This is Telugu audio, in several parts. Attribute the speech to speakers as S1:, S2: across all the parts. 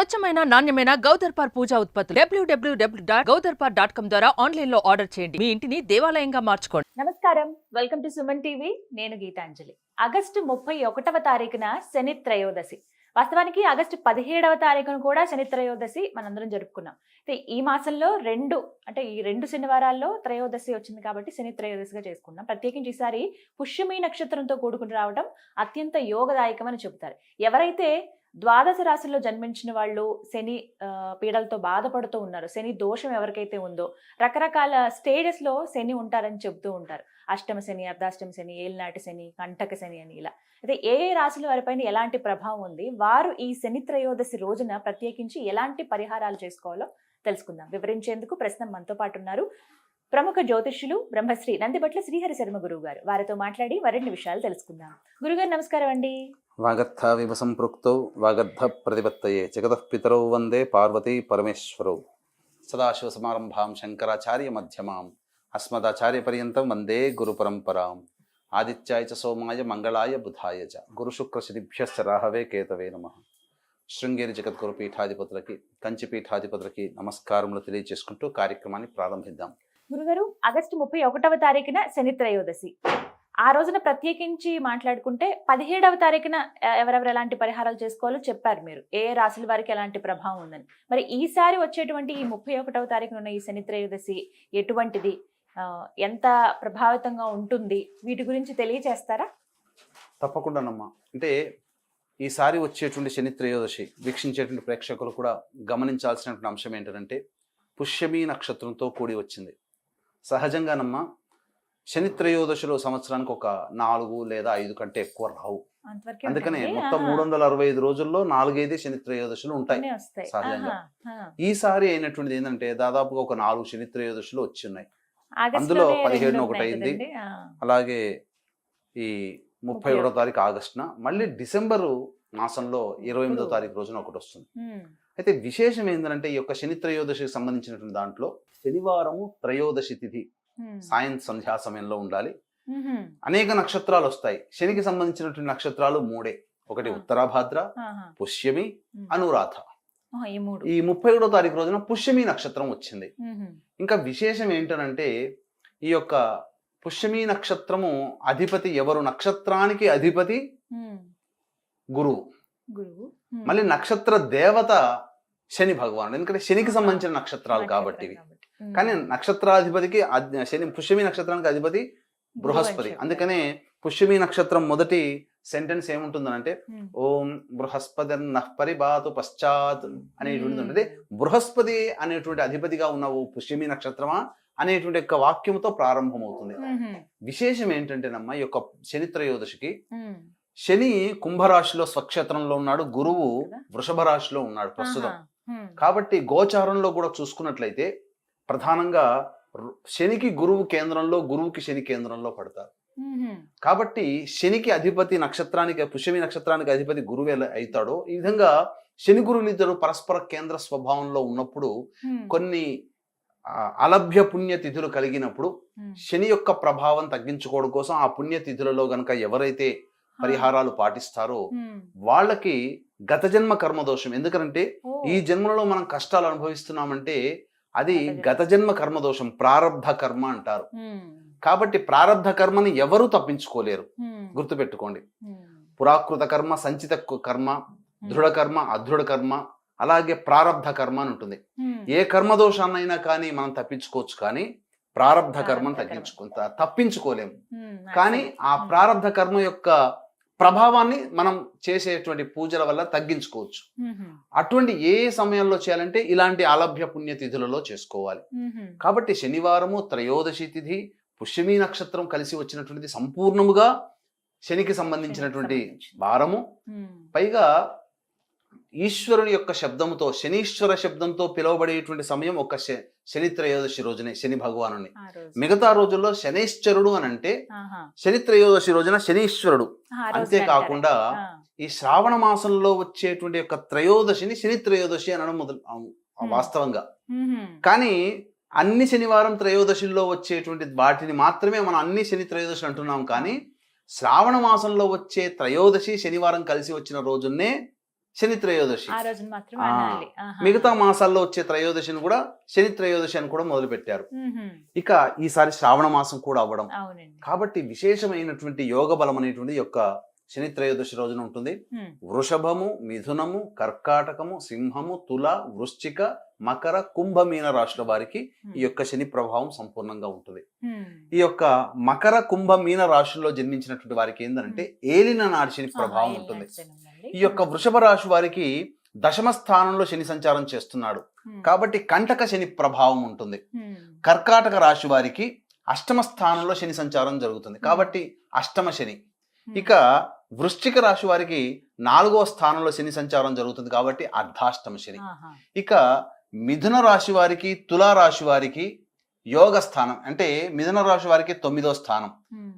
S1: స్వచ్ఛమైన నాణ్యమైన గౌదర్పార్ పూజా ఉత్పత్తులు www.gaudarpar.com ద్వారా ఆన్లైన్ లో ఆర్డర్ చేయండి. మీ ఇంటిని దేవాలయంగా మార్చుకోండి.
S2: నమస్కారం, వెల్కమ్ టు సుమన్ టీవీ. నేను గీతాంజలి. ఆగస్టు 31వ తారీఖున శని త్రయోదశి. వాస్తవానికి ఆగస్టు 17వ తారీఖున కూడా శని త్రయోదశి మనందరం జరుపుకున్నాం. అయితే ఈ మాసంలో ఈ రెండు శనివారాల్లో త్రయోదశి వచ్చింది కాబట్టి శని త్రయోదశిగా చేసుకున్నాం. ప్రత్యేకించి ఈసారి పుష్యమి నక్షత్రంతో కూడుకుని రావడం అత్యంత యోగదాయకం అని చెబుతారు. ఎవరైతే ద్వాదశ రాశుల్లో జన్మించిన వాళ్ళు శని పీడలతో బాధపడుతూ ఉన్నారు, శని దోషం ఎవరికైతే ఉందో, రకరకాల స్టేజెస్ లో శని ఉంటారని చెబుతూ ఉంటారు. అష్టమ శని, అర్ధాష్టమ శని, ఏలినాటి శని, కంటక శని అని ఇలా. అయితే ఏ రాశుల వారిపైన ఎలాంటి ప్రభావం ఉంది, వారు ఈ శని త్రయోదశి రోజున ప్రత్యేకించి ఎలాంటి పరిహారాలు చేసుకోవాలో తెలుసుకుందాం. వివరించేందుకు ప్రస్తుతం మనతో పాటు ఉన్నారు ప్రముఖ జ్యోతిష్యులు బ్రహ్మశ్రీ నందిబట్ల శ్రీహరి శర్మ గురువు గారు. వారితో మాట్లాడి మరిన్ని విషయాలు తెలుసుకుందాం. గురుగారు నమస్కారం అండి.
S3: వాగర్థ వివ సంపృక్తౌ వాగర్థ ప్రతిపత్తయే జగతః పితరౌ వందే పార్వతీ పరమేశ్వరౌ. సదాశివ సమారంభాం శంకరాచార్య మధ్యమాం అస్మదాచార్య పర్యంతం వందే గురు పరంపరాం. ఆదిత్యాయ చ సోమాయ మంగళాయ బుధాయ చ గురు శుక్ర శనిభ్యశ్చ రాహవే కేతవే నమః. శృంగేరి జగద్గురు పీఠాధిపతులకి, కంచి పీఠాధిపతులకి నమస్కారములు తెలియజేసుకుంటూ కార్యక్రమాన్ని ప్రారంభిద్దాం.
S2: గురుగారు, ఆగస్టు 31వ తారీఖున శని త్రయోదశి. ఆ రోజున ప్రత్యేకించి మాట్లాడుకుంటే 17వ తారీఖున ఎవరెవరు ఎలాంటి పరిహారాలు చేసుకోవాలో చెప్పారు మీరు, ఏ రాశుల వారికి ఎలాంటి ప్రభావం ఉందని. మరి ఈసారి వచ్చేటువంటి ఈ 31వ తారీఖున ఉన్న ఈ శని త్రయోదశి ఎటువంటిది, ఎంత ప్రభావితంగా ఉంటుంది, వీటి గురించి తెలియజేస్తారా?
S3: తప్పకుండానమ్మా. అంటే ఈసారి వచ్చేటువంటి శని త్రయోదశి వీక్షించేటువంటి ప్రేక్షకులు కూడా గమనించాల్సినటువంటి అంశం ఏంటంటే పుష్యమి నక్షత్రంతో కూడి వచ్చింది. సహజంగానమ్మా శని త్రయోదశిలో సంవత్సరానికి ఒక 4 లేదా 5 కంటే ఎక్కువ రావు. అందుకనే మొత్తం 365 రోజుల్లో 4-5 శని త్రయోదశులు ఉంటాయి సహజంగా. ఈసారి అయినటువంటిది ఏంటంటే దాదాపుగా ఒక 4 శని త్రయోదశులు వచ్చి ఉన్నాయి. అందులో 17న ఒకటి అయింది, అలాగే ఈ 31వ తారీఖు ఆగస్టున, మళ్ళీ డిసెంబరు మాసంలో 28వ తారీఖు రోజున ఒకటి వస్తుంది. అయితే విశేషం ఏంటంటే ఈ యొక్క శని త్రయోదశికి సంబంధించినటువంటి దాంట్లో శనివారము త్రయోదశి తిథి సాయం సంధ్యా సమయంలో ఉండాలి. అనేక నక్షత్రాలు వస్తాయి. శనికి సంబంధించినటువంటి నక్షత్రాలు 3. ఒకటి ఉత్తరాభాద్ర, పుష్యమి, అనురాధ. ఈ 31వ తారీఖు రోజున పుష్యమి నక్షత్రం వచ్చింది. ఇంకా విశేషం ఏంటనంటే ఈ యొక్క పుష్యమి నక్షత్రము అధిపతి ఎవరు? నక్షత్రానికి అధిపతి గురువు. మళ్ళీ నక్షత్ర దేవత శని భగవానుడు, ఎందుకంటే శనికి సంబంధించిన నక్షత్రాలు కాబట్టి. కానీ నక్షత్రాధిపతికి శని, పుష్యమి నక్షత్రానికి అధిపతి బృహస్పతి. అందుకనే పుష్యమి నక్షత్రం మొదటి సెంటెన్స్ ఏముంటుందనంటే ఓం బృహస్పతి పరిబాతు పశ్చాత్ అనేటువంటి ఉంటుంది. బృహస్పతి అనేటువంటి అధిపతిగా ఉన్న ఓ పుష్యమి నక్షత్రమా అనేటువంటి యొక్క వాక్యంతో ప్రారంభమవుతుంది. విశేషం ఏంటంటేనమ్మా ఈ యొక్క శని త్రయోదశికి శని కుంభరాశిలో స్వక్షేత్రంలో ఉన్నాడు, గురువు వృషభ రాశిలో ఉన్నాడు ప్రస్తుతం. కాబట్టి గోచారంలో కూడా చూసుకున్నట్లయితే ప్రధానంగా శనికి గురువు కేంద్రంలో, గురువుకి శని కేంద్రంలో పడతారు. కాబట్టి శనికి అధిపతి నక్షత్రానికి, పుష్యమి నక్షత్రానికి అధిపతి గురువు అవుతాడో, ఈ విధంగా శని గురువులిద్దరు పరస్పర కేంద్ర స్వభావంలో ఉన్నప్పుడు కొన్ని అలభ్య పుణ్యతిథులు కలిగినప్పుడు శని యొక్క ప్రభావం తగ్గించుకోవడం కోసం ఆ పుణ్యతిథులలో గనక ఎవరైతే పరిహారాలు పాటిస్తారో వాళ్ళకి గత జన్మ కర్మదోషం. ఎందుకంటే ఈ జన్మలో మనం కష్టాలు అనుభవిస్తున్నామంటే అది గత జన్మ కర్మదోషం, ప్రారబ్ధ కర్మ అంటారు. కాబట్టి ప్రారబ్ధ కర్మని ఎవరు తప్పించుకోలేరు, గుర్తుపెట్టుకోండి. పురాకృత కర్మ, సంచిత కర్మ, దృఢ కర్మ, అదృఢ కర్మ, అలాగే ప్రారబ్ధ కర్మ అని ఉంటుంది. ఏ కర్మదోషాన్నైనా కానీ మనం తప్పించుకోవచ్చు, కానీ ప్రారబ్ధ కర్మను తప్పించుకోలేము. కానీ ఆ ప్రారబ్ధ కర్మ యొక్క ప్రభావాన్ని మనం చేసేటువంటి పూజల వల్ల తగ్గించుకోవచ్చు. అటువంటి ఏ సమయంలో చేయాలంటే ఇలాంటి అలభ్య పుణ్యతిథులలో చేసుకోవాలి. కాబట్టి శనివారము త్రయోదశి తిథి, పుష్యమి నక్షత్రం కలిసి వచ్చినటువంటిది సంపూర్ణముగా శనికి సంబంధించినటువంటి వారము. పైగా ఈశ్వరుని యొక్క శబ్దంతో, శనీశ్వర శబ్దంతో పిలువబడేటువంటి సమయం ఒక శని త్రయోదశి రోజునే, శని భగవానుని. మిగతా రోజుల్లో శనైశ్వరుడు అని అంటే శని త్రయోదశి రోజున శనీశ్వరుడు. అంతేకాకుండా ఈ శ్రావణ మాసంలో వచ్చేటువంటి యొక్క త్రయోదశిని శని త్రయోదశి అనడం వాస్తవంగా. కానీ అన్ని శనివారం త్రయోదశిలో వచ్చేటువంటి వాటిని మాత్రమే మనం అన్ని శని త్రయోదశి అంటున్నాం. కానీ శ్రావణ మాసంలో వచ్చే త్రయోదశి శనివారం కలిసి వచ్చిన రోజునే శని త్రయోదశి.
S2: ఆ రోజున మాత్రం
S3: ఆ,
S2: అనాలి. ఆహా.
S3: మిగతా మాసాల్లో వచ్చే త్రయోదశిని కూడా శని త్రయోదశి అని కూడా మొదలు పెట్టారు.
S2: మ్హూ.
S3: ఇక ఈసారి శ్రావణ మాసం కూడా అవ్వడం
S2: అవునండి.
S3: కాబట్టి విశేషమైనటువంటి యోగ బలం అనేటువంటి యొక్క శని త్రయోదశి రోజున ఉంటుంది.
S2: మ్.
S3: వృషభము, మిథునము, కర్కాటకము, సింహము, తుల, వృశ్చిక, మకర, కుంభమీన రాశుల వారికి ఈ యొక్క శని ప్రభావం సంపూర్ణంగా ఉంటుంది.
S2: మ్.
S3: ఈ యొక్క మకర, కుంభమీన రాశుల్లో జన్మించినటువంటి వారికి ఏంటంటే ఏలిన నాడి శని ప్రభావం ఉంటుంది. ఈ యొక్క వృషభ రాశి వారికి దశమ స్థానంలో శని సంచారం చేస్తున్నాడు కాబట్టి కంటక శని ప్రభావం ఉంటుంది. కర్కాటక రాశి వారికి అష్టమ స్థానంలో శని సంచారం జరుగుతుంది కాబట్టి అష్టమ శని. ఇక వృశ్చిక రాశి వారికి 4వ స్థానంలో శని సంచారం జరుగుతుంది కాబట్టి అర్ధాష్టమ శని. ఇక మిథున రాశి వారికి, తులా రాశి వారికి యోగ స్థానం అంటే మిథున రాశి వారికి 9వ స్థానం,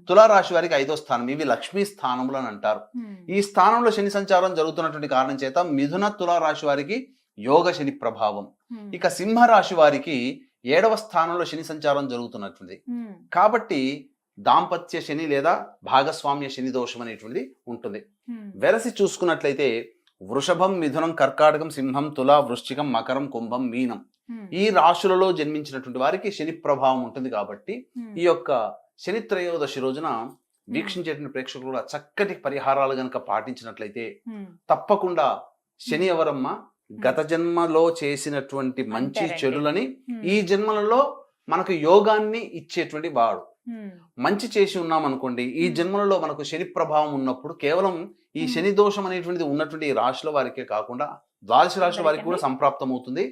S3: తులా రాశి వారికి 5వ స్థానం. ఇవి లక్ష్మీ స్థానములు అని అంటారు. ఈ స్థానంలో శని సంచారం జరుగుతున్నటువంటి కారణం చేత మిథున, తులా రాశి వారికి యోగ శని ప్రభావం. ఇక సింహ రాశి వారికి 7వ స్థానంలో శని సంచారం జరుగుతున్నటువంటి కాబట్టి దాంపత్య శని లేదా భాగస్వామ్య శని దోషం అనేటువంటిది ఉంటుంది. వెరసి చూసుకున్నట్లయితే వృషభం, మిథునం, కర్కాటకం, సింహం, తుల, వృశ్చికం, మకరం, కుంభం, మీనం ఈ రాశులలో జన్మించినటువంటి వారికి శని ప్రభావం ఉంటుంది. కాబట్టి ఈ యొక్క శని త్రయోదశి రోజున వీక్షించేటువంటి ప్రేక్షకులు కూడా చక్కటి పరిహారాలు గనక పాటించినట్లయితే తప్పకుండా శని ఎవరమ్మా గత జన్మలో చేసినటువంటి మంచి
S2: అంతేనండి.
S3: చెడులని ఈ జన్మలలో మనకు యోగాన్ని ఇచ్చేటువంటి వాడు. మంచి చేసి ఉన్నాం అనుకోండి, ఈ జన్మలలో మనకు శని ప్రభావం ఉన్నప్పుడు కేవలం ఈ శని దోషం అనేటువంటిది ఉన్నటువంటి ఈ రాశుల వారికే కాకుండా ద్వాదశ రాశుల వారికి కూడా సంప్రాప్తం అవుతుంది.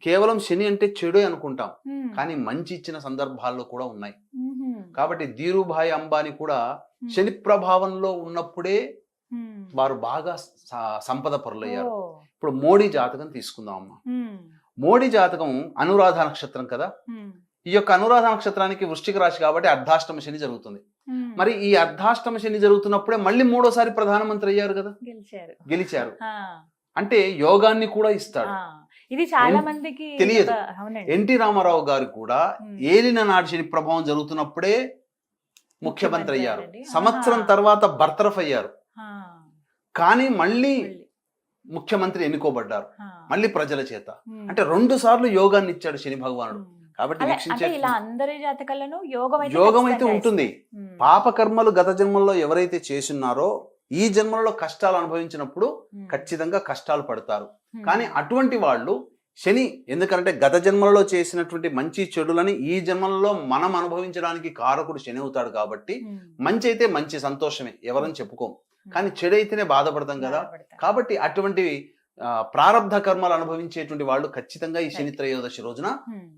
S3: కేవలం శని అంటే చెడు అనుకుంటాం కానీ మంచి ఇచ్చిన సందర్భాల్లో కూడా ఉన్నాయి. కాబట్టి ధీరుభాయ్ అంబానీ కూడా శని ప్రభావంలో ఉన్నప్పుడే వారు బాగా సంపద పరులయ్యారు. ఇప్పుడు మోడీ జాతకం తీసుకుందాం అమ్మా. మోడీ జాతకం అనురాధ నక్షత్రం కదా. ఈ యొక్క అనురాధ నక్షత్రానికి వృశ్చిక రాశి కాబట్టి అర్ధాష్టమ శని జరుగుతుంది. మరి ఈ అర్ధాష్టమ శని జరుగుతున్నప్పుడే మళ్ళీ 3వసారి ప్రధానమంత్రి అయ్యారు కదా, గెలిచారు. అంటే యోగాన్ని కూడా ఇస్తాడు.
S2: ఇది చాలా మందికి
S3: తెలియదు. ఎన్టీ రామారావు గారు కూడా ఏలిన నాటి శని ప్రభావం జరుగుతున్నప్పుడే ముఖ్యమంత్రి అయ్యారు. సంవత్సరం తర్వాత బర్తరఫ్ అయ్యారు కానీ మళ్ళీ ముఖ్యమంత్రి ఎన్నుకోబడ్డారు మళ్ళీ ప్రజల చేత. అంటే 2 సార్లు యోగాన్ని ఇచ్చాడు శని భగవానుడు. కాబట్టి యోగం అయితే ఉంటుంది. పాపకర్మలు గత జన్మల్లో ఎవరైతే చేస్తున్నారో ఈ జన్మలో కష్టాలు అనుభవించినప్పుడు ఖచ్చితంగా కష్టాలు పడతారు. కానీ అటువంటి వాళ్ళు శని ఎందుకంటే గత జన్మలలో చేసినటువంటి మంచి చెడులని ఈ జన్మలలో మనం అనుభవించడానికి కారకుడు శని అవుతాడు. కాబట్టి మంచి అయితే మంచి సంతోషమే, ఎవరని చెప్పుకోం. కానీ చెడు అయితేనే బాధపడతాం కదా. కాబట్టి అటువంటి ప్రారబ్ధ కర్మలు అనుభవించేటువంటి వాళ్ళు ఖచ్చితంగా ఈ శని త్రయోదశి రోజున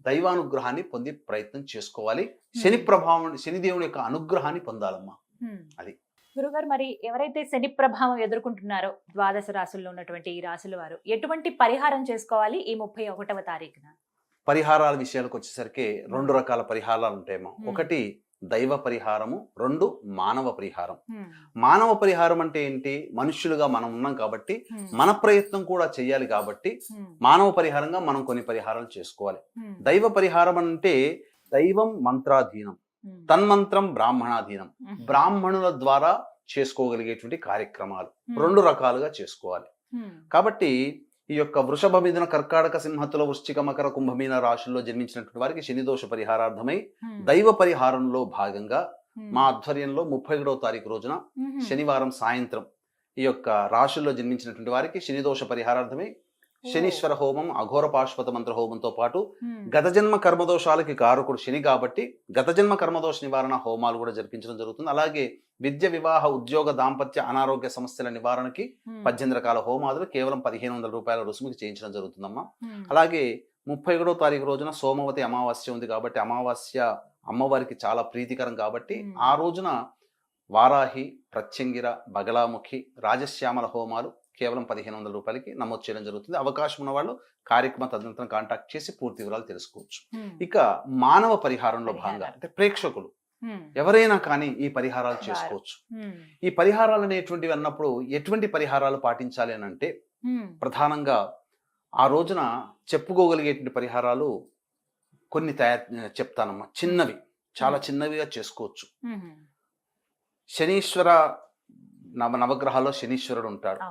S3: దైవానుగ్రహాన్ని పొంది ప్రయత్నం చేసుకోవాలి. శని ప్రభావం, శనిదేవుని యొక్క అనుగ్రహాన్ని పొందాలమ్మా. అది
S2: గురుగారు, మరి ఎవరైతే శని ప్రభావం ఎదుర్కొంటున్నారో ద్వాదశ రాశుల్లో ఉన్నటువంటి ఈ రాశుల వారు ఎటువంటి పరిహారం చేసుకోవాలి ఈ 31వ తారీఖున?
S3: పరిహారాల విషయాలకు వచ్చేసరికి 2 రకాల పరిహారాలు ఉంటాయేమో. ఒకటి దైవ పరిహారము, 2 మానవ పరిహారం. మానవ పరిహారం అంటే ఏంటి? మనుష్యులుగా మనం ఉన్నాం కాబట్టి మన ప్రయత్నం కూడా చేయాలి కాబట్టి మానవ పరిహారంగా మనం కొన్ని పరిహారాలు చేసుకోవాలి. దైవ పరిహారం అంటే దైవం మంత్రాధీనం, తన్మంత్రం బ్రాహ్మణాధీనం. బ్రాహ్మణుల ద్వారా చేసుకోగలిగేటువంటి కార్యక్రమాలు 2 రకాలుగా చేసుకోవాలి. కాబట్టి ఈ యొక్క వృషభ, మిథున, కర్కాటక, సింహతుల, వృశ్చిక, మకర, కుంభమీన రాశుల్లో జన్మించినటువంటి వారికి శని దోష పరిహారార్థమై దైవ పరిహారంలో భాగంగా మా ఆధ్వర్యంలో 31వ తారీఖు రోజున శనివారం సాయంత్రం ఈ యొక్క రాశుల్లో జన్మించినటువంటి వారికి శని దోష పరిహారార్థమై శనీశ్వర హోమం, అఘోర పాశుపత మంత్ర హోమంతో పాటు గత జన్మ కర్మదోషాలకి కారకుడు శని కాబట్టి గత జన్మ కర్మదోష నివారణ హోమాలు కూడా జరిపించడం జరుగుతుంది. అలాగే విద్య, వివాహ, ఉద్యోగ, దాంపత్య, అనారోగ్య సమస్యల నివారణకి 18 రకాల హోమాదులు కేవలం 1500 రూపాయల రుసుముకి చేయించడం జరుగుతుందమ్మా. అలాగే 31వ తారీఖు రోజున సోమవతి అమావాస్య ఉంది కాబట్టి అమావాస్య అమ్మవారికి చాలా ప్రీతికరం కాబట్టి ఆ రోజున వారాహి, ప్రత్యంగిర, బగలాముఖి, రాజశ్యామల హోమాలు కేవలం 1500 రూపాయలకి నమోదు చేయడం జరుగుతుంది. అవకాశం ఉన్న వాళ్ళు కార్యక్రమ తదనంతరం కాంటాక్ట్ చేసి పూర్తి వివరాలు తెలుసుకోవచ్చు. ఇక మానవ పరిహారంలో భాగంగా అంటే ప్రేక్షకులు ఎవరైనా కానీ ఈ పరిహారాలు చేసుకోవచ్చు. ఈ పరిహారాలు అనేటువంటివి అన్నప్పుడు ఎటువంటి పరిహారాలు పాటించాలి అని అంటే ప్రధానంగా ఆ రోజున చెప్పుకోగలిగేటువంటి పరిహారాలు కొన్ని చెప్తానమ్మా. చిన్నవి, చాలా చిన్నవిగా చేసుకోవచ్చు. శనీశ్వర నవగ్రహాల్లో శనీశ్వరుడు ఉంటాడు.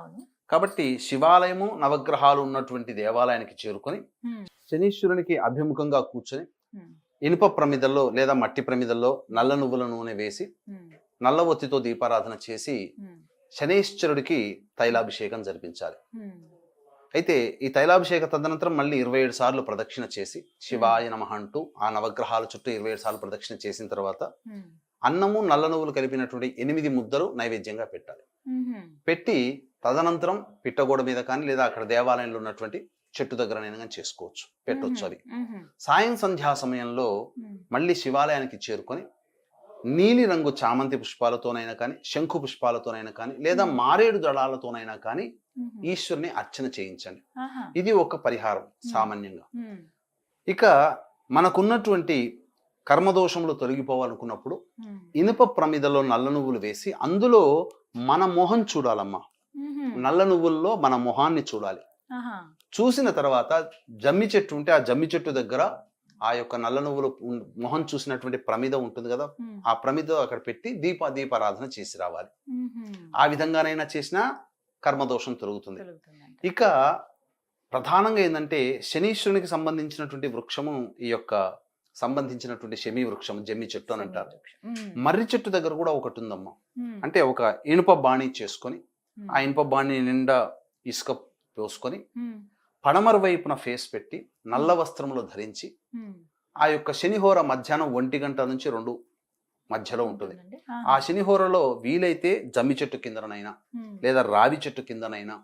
S3: కాబట్టి శివాలయము నవగ్రహాలు ఉన్నటువంటి దేవాలయానికి చేరుకొని
S2: ఉమ్,
S3: శనీశ్వరునికి అభిముఖంగా కూర్చొని
S2: ఉమ్,
S3: ఇనుప ప్రమిదల్లో లేదా మట్టి ప్రమిదల్లో నల్ల నువ్వుల నూనె వేసి
S2: ఉమ్,
S3: నల్ల ఒత్తితో దీపారాధన చేసి
S2: ఉమ్,
S3: శనీశ్వరుడికి తైలాభిషేకం జరిపించాలి.
S2: ఉమ్,
S3: అయితే ఈ తైలాభిషేక తదనంతరం మళ్ళీ 27 సార్లు ప్రదక్షిణ చేసి శివాయ నమః అంటూ ఆ నవగ్రహాల చుట్టూ 27 సార్లు ప్రదక్షిణ చేసిన తర్వాత
S2: ఉమ్,
S3: అన్నము నల్ల నువ్వులు కలిపినటువంటి 8 ముద్దలు నైవేద్యంగా పెట్టాలి.
S2: ఉమ్,
S3: పెట్టి తదనంతరం పిట్టగోడ మీద కానీ లేదా అక్కడ దేవాలయంలో ఉన్నటువంటి చెట్టు దగ్గరనైనా కానీ చేసుకోవచ్చు, పెట్టవచ్చు. అవి
S2: ఉమ్,
S3: సాయం సంధ్యా సమయంలో
S2: ఉమ్,
S3: మళ్ళీ శివాలయానికి చేరుకొని నీలి రంగు చామంతి పుష్పాలతోనైనా కానీ శంఖు పుష్పాలతోనైనా కానీ లేదా మారేడు దళాలతోనైనా కానీ
S2: ఉమ్,
S3: ఈశ్వరుని అర్చన చేయించండి.
S2: ఆహా,
S3: ఇది ఒక పరిహారం సామాన్యంగా.
S2: ఉమ్,
S3: ఇక మనకున్నటువంటి కర్మదోషములు తొలగిపోవాలనుకున్నప్పుడు
S2: ఉమ్,
S3: ఇనుప ప్రమిదలో నల్ల నువ్వులు వేసి అందులో మన మొహం చూడాలమ్మా.
S2: ఉమ్,
S3: నల్ల నువ్వుల్లో మన మొహాన్ని చూడాలి.
S2: ఆహా,
S3: చూసిన తర్వాత జమ్మి చెట్టు ఉంటే ఆ జమ్మి చెట్టు దగ్గర ఆ యొక్క నల్ల నువ్వులు మొహం చూసినటువంటి ప్రమిద ఉంటుంది కదా,
S2: ఉమ్,
S3: ఆ ప్రమిద అక్కడ పెట్టి దీపారాధన చేసి రావాలి.
S2: ఉమ్,
S3: ఆ విధంగానైనా చేసినా కర్మదోషం తొలగుతుంది.
S2: కలుగుతుందంట.
S3: ఇక ప్రధానంగా ఏంటంటే శనీశ్వరునికి సంబంధించినటువంటి వృక్షము ఈ యొక్క సంబంధించినటువంటి శమీ వృక్షం జమ్మి చెట్టు అని అంటారు.
S2: ఉమ్,
S3: మర్రి చెట్టు దగ్గర కూడా ఒకటి ఉందమ్మా.
S2: ఉమ్,
S3: అంటే ఒక ఇనుప బాణి చేసుకొని
S2: ఉమ్,
S3: ఆ ఇనుప బాణి నిండా ఇసుక పోసుకొని
S2: ఉమ్,
S3: పడమర వైపున ఫేస్ పెట్టి నల్ల వస్త్రములు ధరించి
S2: ఉమ్,
S3: ఆ యొక్క శనిహోర మధ్యాహ్నం 1 గంట నుంచి 2 మధ్యలో ఉంటుంది.
S2: ఉంటుందండి.
S3: ఆ శనిహోరలో వీలైతే జమ్మి చెట్టు కిందనైనా
S2: ఉమ్,
S3: లేదా రావి చెట్టు కిందనైనా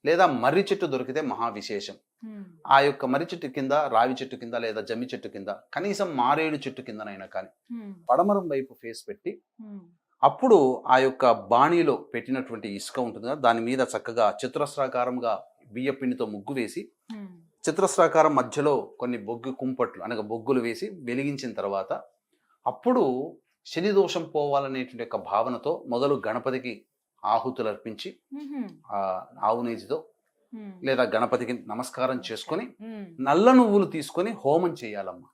S3: లేదా మర్రి చెట్టు దొరికితే మహా విశేషం.
S2: ఉమ్,
S3: ఆ యొక్క మర్రి చెట్టు కింద, రావి చెట్టు కింద లేదా జమ్మి చెట్టు కింద, కనీసం మారేడు చెట్టు కిందనైనా కానీ
S2: ఉమ్,
S3: పడమరం వైపు ఫేస్ పెట్టి
S2: ఉమ్,
S3: అప్పుడు ఆ యొక్క బాణీలో పెట్టినటువంటి ఇసుక ఉంటుంది కదా, దాని మీద చక్కగా చతురస్రాకారంగా బియ్య పిండితో ముగ్గు వేసి
S2: ఉమ్,
S3: చతురస్రాకారం మధ్యలో కొన్ని బొగ్గు కుంపట్లు అనగా బొగ్గులు వేసి వెలిగించిన తర్వాత అప్పుడు శని దోషం పోవాలనేటువంటి యొక్క భావనతో మొదలు గణపతికి ఆహుతులు అర్పించి
S2: ఉమ్,
S3: ఆ ఆవు నేతితో
S2: ఉమ్,
S3: లేదా గణపతికి నమస్కారం చేసుకొని
S2: ఉమ్,
S3: నల్ల నువ్వులు తీసుకొని హోమం చేయాలమ్మా.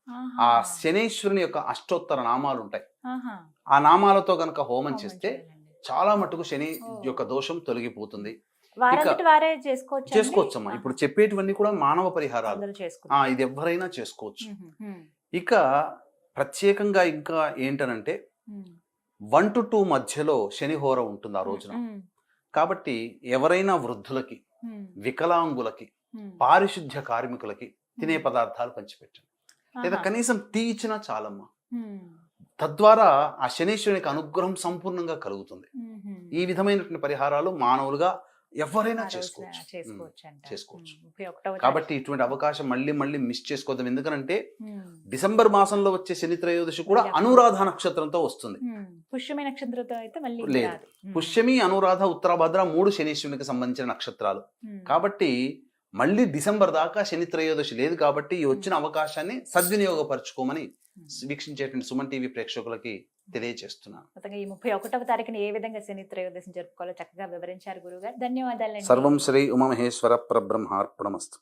S2: ఆహా,
S3: ఆ శనేశ్వరుని యొక్క అష్టోత్తర నామాలు ఉంటాయి.
S2: ఆహా,
S3: ఆ నామాలతో గనక హోమం
S2: హోమం
S3: చేస్తే
S2: చేయాలండి.
S3: చాలా మటుకు శని
S2: ఓ.
S3: యొక్క దోషం తొలగిపోతుంది.
S2: వారంతటి వారే చేసుకోవచ్చు
S3: చేసుకోవచ్చమ్మా. ఇప్పుడు చెప్పేటివన్నీ కూడా మానవ పరిహారాలు.
S2: అందరూ చేసుకుంటారు.
S3: ఇది ఎవరైనా చేసుకోవచ్చు.
S2: ఉమ్, ఉమ్,
S3: ఇక ప్రత్యేకంగా ఇంకా ఏంటనంటే
S2: ఉమ్,
S3: 1 to 2 మధ్యలో శనిహోర ఉంటుంది ఆ రోజున.
S2: ఉమ్,
S3: కాబట్టి ఎవరైనా వృద్ధులకి,
S2: ఉమ్,
S3: వికలాంగులకి,
S2: ఉమ్,
S3: పారిశుద్ధ్య కార్మికులకి తినే పదార్థాలు పంచిపెట్టండి. లేదా
S2: ఆహా,
S3: కనీసం టీ ఇచ్చినా చాలమ్మా.
S2: ఉమ్,
S3: తద్వారా ఆ శనీశ్వరునికి అనుగ్రహం సంపూర్ణంగా కలుగుతుంది.
S2: ఉమ్,
S3: ఈ విధమైనటువంటి పరిహారాలు మానవులుగా ఎవరైనా
S2: ఆ రోజున
S3: చేసుకోవచ్చు.
S2: చేసుకోవచ్చు అంట.
S3: చేసుకోవచ్చు.
S2: 31వ
S3: కాబట్టి ఇటువంటి అవకాశం మళ్ళీ మిస్ చేసుకోవద్దాం. ఎందుకంటే
S2: ఉమ్,
S3: డిసెంబర్ మాసంలో వచ్చే శని త్రయోదశి కూడా అనురాధ నక్షత్రంతో వస్తుంది.
S2: ఉమ్, పుష్యమి నక్షత్రంతో అయితే మళ్ళీ
S3: లేదు.
S2: రాదు. ఉమ్,
S3: పుష్యమి, అనురాధ, ఉత్తరాభద్ర 3 శనీశ్వరునికి సంబంధించిన నక్షత్రాలు.
S2: ఉమ్,
S3: కాబట్టి మళ్ళీ డిసెంబర్ దాకా శని త్రయోదశి లేదు. కాబట్టి ఈ వచ్చిన అవకాశాన్ని సద్వినియోగపరచుకోమని వీక్షించేటువంటి సుమన్ టీవీ ప్రేక్షకులకి తెలియజేస్తున్నాను.
S2: మొత్తంగా ఈ 31వ తారీఖున ఏ విధంగా శని త్రయోదశి జరుపుకోవాలో చక్కగా వివరించారు గురుగారు. ధన్యవాదాలండి.
S3: సర్వం శ్రీ ఉమామహేశ్వర పరబ్రహ్మార్పణమస్తు.